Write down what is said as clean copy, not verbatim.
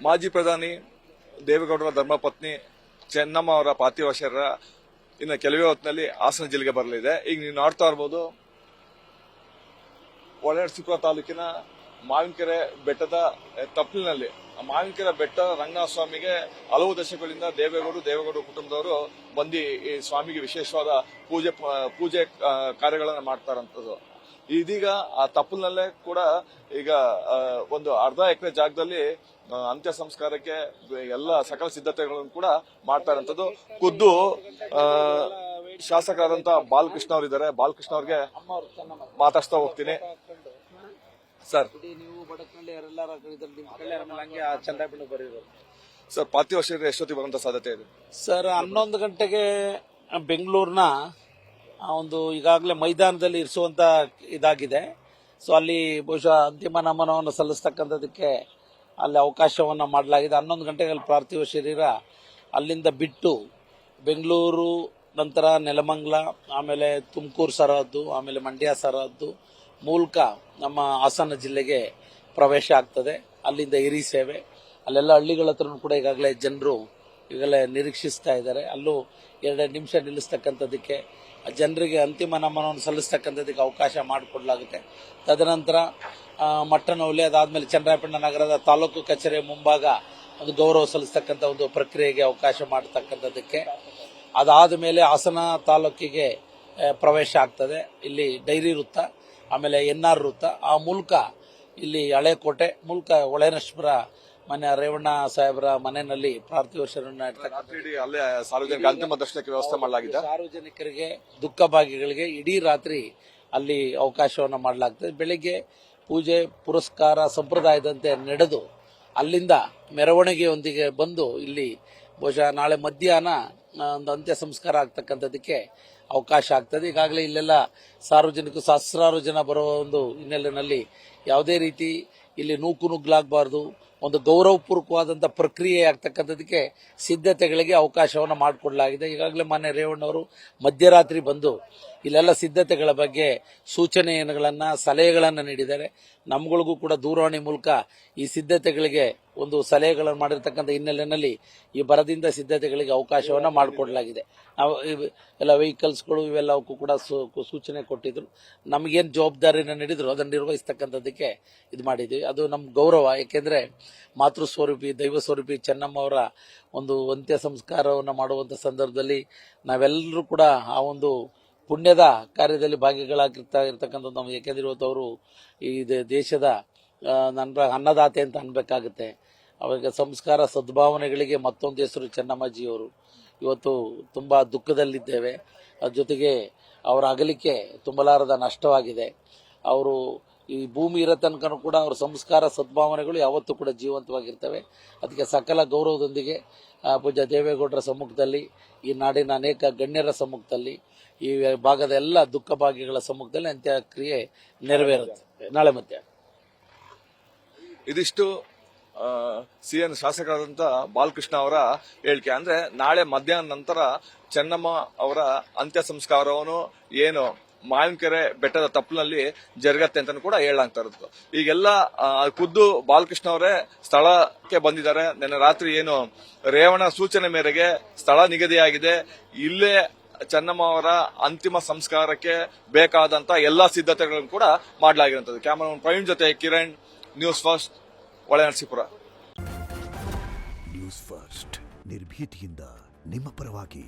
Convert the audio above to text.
ಮಾಜಿ ಪ್ರಧಾನಿ ದೇವೇಗೌಡರ ಧರ್ಮಪತ್ನಿ ಚೆನ್ನಮ್ಮ ಅವರ ಪಾರ್ಥಿವ ಶರೀರ ಇನ್ನು ಕೆಲವೇ ಹೊತ್ತಿನಲ್ಲಿ ಹಾಸನ ಜಿಲ್ಲೆಗೆ ಬರಲಿದೆ. ಈಗ ನೀವು ನೋಡ್ತಾ ಇರಬಹುದು, ಹೊಳೆನರಸೀಪುರ ತಾಲೂಕಿನ ಮಾವಿನಕೆರೆ ಬೆಟ್ಟದ ತಪ್ಪಲಿನಲ್ಲಿ ಮಾವಿನಕೆರೆ ಬೆಟ್ಟ ರಂಗನಾಥ ಸ್ವಾಮಿಗೆ ಹಲವು ದಶಕಗಳಿಂದ ದೇವೇಗೌಡ ಕುಟುಂಬದವರು ಬಂದು ಈ ಸ್ವಾಮಿಗೆ ವಿಶೇಷವಾದ ಪೂಜೆ ಕಾರ್ಯಗಳನ್ನು ಮಾಡ್ತಾರಂಥದ್ದು. ಇದೀಗ ಆ ತಪ್ಪಲಿನಲ್ಲೇ ಕೂಡ ಈಗ ಒಂದು ಅರ್ಧ ಎಕರೆ ಜಾಗದಲ್ಲಿ ಅಂತ್ಯ ಸಂಸ್ಕಾರಕ್ಕೆ ಎಲ್ಲ ಸಕಲ ಸಿದ್ಧತೆಗಳನ್ನು ಕೂಡ ಮಾಡ್ತಾ ಇರುವಂತದ್ದು. ಖುದ್ದು ಶಾಸಕರಾದಂತ ಬಾಲಕೃಷ್ಣ ಅವರಿದ್ದಾರೆ. ಬಾಲಕೃಷ್ಣ ಅವ್ರಿಗೆ ಮಾತಾಡ್ತಾ ಹೋಗ್ತೀನಿ. ಸರ್, ಸರ್ ಪಾರ್ಥಿವ ಶರೀರ ಎಷ್ಟೊತ್ತಿಗೆ ಬರುವಂತ ಸಾಧ್ಯತೆ ಇದೆ? ಸರ್ 11 ಗಂಟೆಗೆ ಬೆಂಗಳೂರಿನ ಒಂದು ಈಗಾಗಲೇ ಮೈದಾನದಲ್ಲಿ ಇರಿಸುವಂತ ಇದಾಗಿದೆ. ಸೊ ಅಲ್ಲಿ ಬಹುಶಃ ಅಂತಿಮ ನಮನವನ್ನು ಸಲ್ಲಿಸ್ತಕ್ಕಂಥದಕ್ಕೆ ಅಲ್ಲಿ ಅವಕಾಶವನ್ನು ಮಾಡಲಾಗಿದೆ. 11 ಗಂಟೆಗೆ ಅಲ್ಲಿ ಪಾರ್ಥಿವ ಶರೀರ ಅಲ್ಲಿಂದ ಬಿಟ್ಟು ಬೆಂಗಳೂರು, ನಂತರ ನೆಲಮಂಗಲ, ಆಮೇಲೆ ತುಮಕೂರು ಸರಹದ್ದು, ಆಮೇಲೆ ಮಂಡ್ಯ ಸರಹದ್ದು ಮೂಲಕ ನಮ್ಮ ಹಾಸನ ಜಿಲ್ಲೆಗೆ ಪ್ರವೇಶ ಆಗ್ತದೆ. ಅಲ್ಲಿಂದ ಹಿರಿ ಸೇವೆ, ಅಲ್ಲೆಲ್ಲ ಹಳ್ಳಿಗಳ ಹತ್ರನೂ ಕೂಡ ಈಗಾಗಲೇ ಜನರು ಈಗಲೇ ನಿರೀಕ್ಷಿಸ್ತಾ ಇದ್ದಾರೆ. ಅಲ್ಲೂ 2 ನಿಮಿಷ ನಿಲ್ಲಿಸ್ತಕ್ಕಂಥದಕ್ಕೆ, ಜನರಿಗೆ ಅಂತಿಮ ನಮನವನ್ನು ಸಲ್ಲಿಸ್ತಕ್ಕಂಥದಕ್ಕೆ ಅವಕಾಶ ಮಾಡಿಕೊಡಲಾಗುತ್ತೆ. ತದನಂತರ ಮಟ್ಟನಹಳ್ಳಿ, ಅದಾದ್ಮೇಲೆ ಚನ್ನರಾಯಪಟ್ಟಣ ನಗರದ ತಾಲೂಕು ಕಚೇರಿ ಮುಂಭಾಗ ಒಂದು ಗೌರವ ಸಲ್ಲಿಸ್ತಕ್ಕಂಥ ಒಂದು ಪ್ರಕ್ರಿಯೆಗೆ ಅವಕಾಶ ಮಾಡತಕ್ಕಂಥದಕ್ಕೆ, ಅದಾದ ಮೇಲೆ ಹಾಸನ ತಾಲೂಕಿಗೆ ಪ್ರವೇಶ ಆಗ್ತದೆ. ಇಲ್ಲಿ ಡೈರಿ ವೃತ್ತ, ಆಮೇಲೆ NR ವೃತ್ತ, ಆ ಮೂಲಕ ಇಲ್ಲಿ ಹಳೆಕೋಟೆ ಮೂಲಕ ಹೊಳೆನರಸೀಪುರ ಮನೆ ರೇವಣ್ಣ ಸಾಹೇಬರ ಮನೆಯಲ್ಲಿ ಪಾರ್ಥಿವ ಶರೀರವನ್ನು ಅಲ್ಲೇ ಸಾರ್ವಜನಿಕ ಅಂತಿಮ ದರ್ಶನಕ್ಕೆ ವ್ಯವಸ್ಥೆ ಮಾಡಲಾಗಿದೆ. ಸಾರ್ವಜನಿಕರಿಗೆ, ದುಃಖ ಭಾಗಿಗಳಿಗೆ ಇಡೀ ರಾತ್ರಿ ಅಲ್ಲಿ ಅವಕಾಶವನ್ನು ಮಾಡಲಾಗ್ತದೆ. ಬೆಳಿಗ್ಗೆ ಪೂಜೆ ಪುರಸ್ಕಾರ ಸಂಪ್ರದಾಯದಂತೆ ನಡೆದು ಅಲ್ಲಿಂದ ಮೆರವಣಿಗೆಯೊಂದಿಗೆ ಬಂದು ಇಲ್ಲಿ ಬಹುಶಃ ನಾಳೆ ಮಧ್ಯಾಹ್ನ ಒಂದು ಅಂತ್ಯ ಸಂಸ್ಕಾರ ಆಗ್ತಕ್ಕಂಥದಕ್ಕೆ ಅವಕಾಶ ಆಗ್ತದೆ. ಈಗಾಗಲೇ ಇಲ್ಲೆಲ್ಲ ಸಾರ್ವಜನಿಕರು ಸಹಸ್ರಾರು ಜನ ಬರುವ ಒಂದು ಹಿನ್ನೆಲೆಯಲ್ಲಿ ಯಾವುದೇ ರೀತಿ ಇಲ್ಲಿ ನುಗ್ಗಲಾಗಬಾರ್ದು, ಒಂದು ಗೌರವಪೂರ್ವಕವಾದಂತಹ ಪ್ರಕ್ರಿಯೆ ಆಗ್ತಕ್ಕಂಥದಕ್ಕೆ ಸಿದ್ಧತೆಗಳಿಗೆ ಅವಕಾಶವನ್ನು ಮಾಡಿಕೊಡಲಾಗಿದೆ. ಈಗಾಗಲೇ ಮಾನ್ಯ ರೇವಣ್ಣವರು ಮಧ್ಯರಾತ್ರಿ ಬಂದು ಇಲ್ಲೆಲ್ಲ ಸಿದ್ಧತೆಗಳ ಬಗ್ಗೆ ಸೂಚನೆಗಳನ್ನು, ಸಲಹೆಗಳನ್ನು ನೀಡಿದ್ದಾರೆ. ನಮ್ಗಳಿಗೂ ಕೂಡ ದೂರವಾಣಿ ಮೂಲಕ ಈ ಸಿದ್ಧತೆಗಳಿಗೆ ಒಂದು ಸಲಹೆಗಳನ್ನು ಮಾಡಿರ್ತಕ್ಕಂಥ ಹಿನ್ನೆಲೆಯಲ್ಲಿ ಈ ಬರದಿಂದ ಸಿದ್ಧತೆಗಳಿಗೆ ಅವಕಾಶವನ್ನು ಮಾಡಿಕೊಡಲಾಗಿದೆ. ನಾವು ಎಲ್ಲ ವೆಹಿಕಲ್ಸ್ಗಳು ಇವೆಲ್ಲವಕ್ಕೂ ಕೂಡ ಸೂಚನೆ ಕೊಟ್ಟಿದ್ರು. ನಮಗೇನು ಜವಾಬ್ದಾರಿನ ನೀಡಿದ್ರು ಅದನ್ನು ನಿರ್ವಹಿಸ್ತಕ್ಕಂಥದ್ದಕ್ಕೆ ಇದು ಮಾಡಿದ್ವಿ. ಅದು ನಮ್ಮ ಗೌರವ. ಏಕೆಂದರೆ ಮಾತೃ ಸ್ವರೂಪಿ, ದೈವ ಸ್ವರೂಪಿ ಚೆನ್ನಮ್ಮ ಅವರ ಒಂದು ಅಂತ್ಯ ಸಂಸ್ಕಾರವನ್ನು ಮಾಡುವಂಥ ಸಂದರ್ಭದಲ್ಲಿ ನಾವೆಲ್ಲರೂ ಕೂಡ ಆ ಒಂದು ಪುಣ್ಯದ ಕಾರ್ಯದಲ್ಲಿ ಭಾಗಿಗಳಾಗಿರ್ತಕ್ಕಂಥದ್ದು ನಾವು. ಏಕೆಂದರೆ ಇವತ್ತು ಅವರು ಈ ದೇಶದ ಅನ್ನದಾತೆ ಅಂತ ಅನ್ಬೇಕಾಗುತ್ತೆ. ಅವಾಗ ಸಂಸ್ಕಾರ ಸದ್ಭಾವನೆಗಳಿಗೆ ಮತ್ತೊಂದು ಹೆಸರು ಚೆನ್ನಮ್ಮಾಜಿಯವರು. ಇವತ್ತು ತುಂಬ ದುಃಖದಲ್ಲಿದ್ದೇವೆ. ಅದ್ರ ಜೊತೆಗೆ ಅವರ ಅಗಲಿಕೆ ತುಂಬಲಾರದ ನಷ್ಟವಾಗಿದೆ. ಅವರು ಈ ಭೂಮಿ ಇರೋ ತನಕನೂ ಕೂಡ ಅವರ ಸಂಸ್ಕಾರ ಸದ್ಭಾವನೆಗಳು ಯಾವತ್ತೂ ಕೂಡ ಜೀವಂತವಾಗಿರ್ತವೆ. ಅದಕ್ಕೆ ಸಕಲ ಗೌರವದೊಂದಿಗೆ ಪೂಜ್ಯ ದೇವೇಗೌಡರ ಸಮ್ಮುಖದಲ್ಲಿ, ಈ ನಾಡಿನ ಅನೇಕ ಗಣ್ಯರ ಸಮ್ಮುಖದಲ್ಲಿ, ಈ ಭಾಗದ ಎಲ್ಲ ದುಃಖ ಭಾಗಿಗಳ ಸಮ್ಮುಖದಲ್ಲಿ ಅಂತ್ಯಕ್ರಿಯೆ ನೆರವೇರುತ್ತೆ ನಾಳೆ ಮಧ್ಯಾಹ್ನ. ಇದಿಷ್ಟು CN ಶಾಸಕರಾದಂತ ಬಾಲಕೃಷ್ಣ ಅವರ ಹೇಳಿಕೆ. ಅಂದ್ರೆ ನಾಳೆ ಮಧ್ಯಾಹ್ನ ನಂತರ ಚೆನ್ನಮ್ಮ ಅವರ ಅಂತ್ಯ ಸಂಸ್ಕಾರವನ್ನು ಏನು ಮಾವಿನಕೆರೆ ಬೆಟ್ಟದ ತಪ್ಪಲಿನಲ್ಲಿ ಜರುಗತ್ತೆ ಅಂತ ಕೂಡ ಹೇಳಲಾಗ್ತಾ ಇರೋದು. ಈಗೆಲ್ಲ ಖುದ್ದು ಬಾಲಕೃಷ್ಣ ಅವರೇ ಸ್ಥಳಕ್ಕೆ ಬಂದಿದ್ದಾರೆ. ನಿನ್ನೆ ರಾತ್ರಿ ಏನು ರೇವಣ್ಣ ಸೂಚನೆ ಮೇರೆಗೆ ಸ್ಥಳ ನಿಗದಿಯಾಗಿದೆ. ಇಲ್ಲೇ ಚೆನ್ನಮ್ಮ ಅವರ ಅಂತಿಮ ಸಂಸ್ಕಾರಕ್ಕೆ ಬೇಕಾದಂತ ಎಲ್ಲಾ ಸಿದ್ಧತೆಗಳನ್ನು ಕೂಡ ಮಾಡಲಾಗಿರುತ್ತದೆ. ಕ್ಯಾಮರಾಮನ್ ಪ್ರವೀಣ್ ಜೊತೆ Kiran, news first, Holenarasipura. News first ನಿರ್ಭೀತಿಯಿಂದ ನಿಮ್ಮ ಪರವಾಗಿ.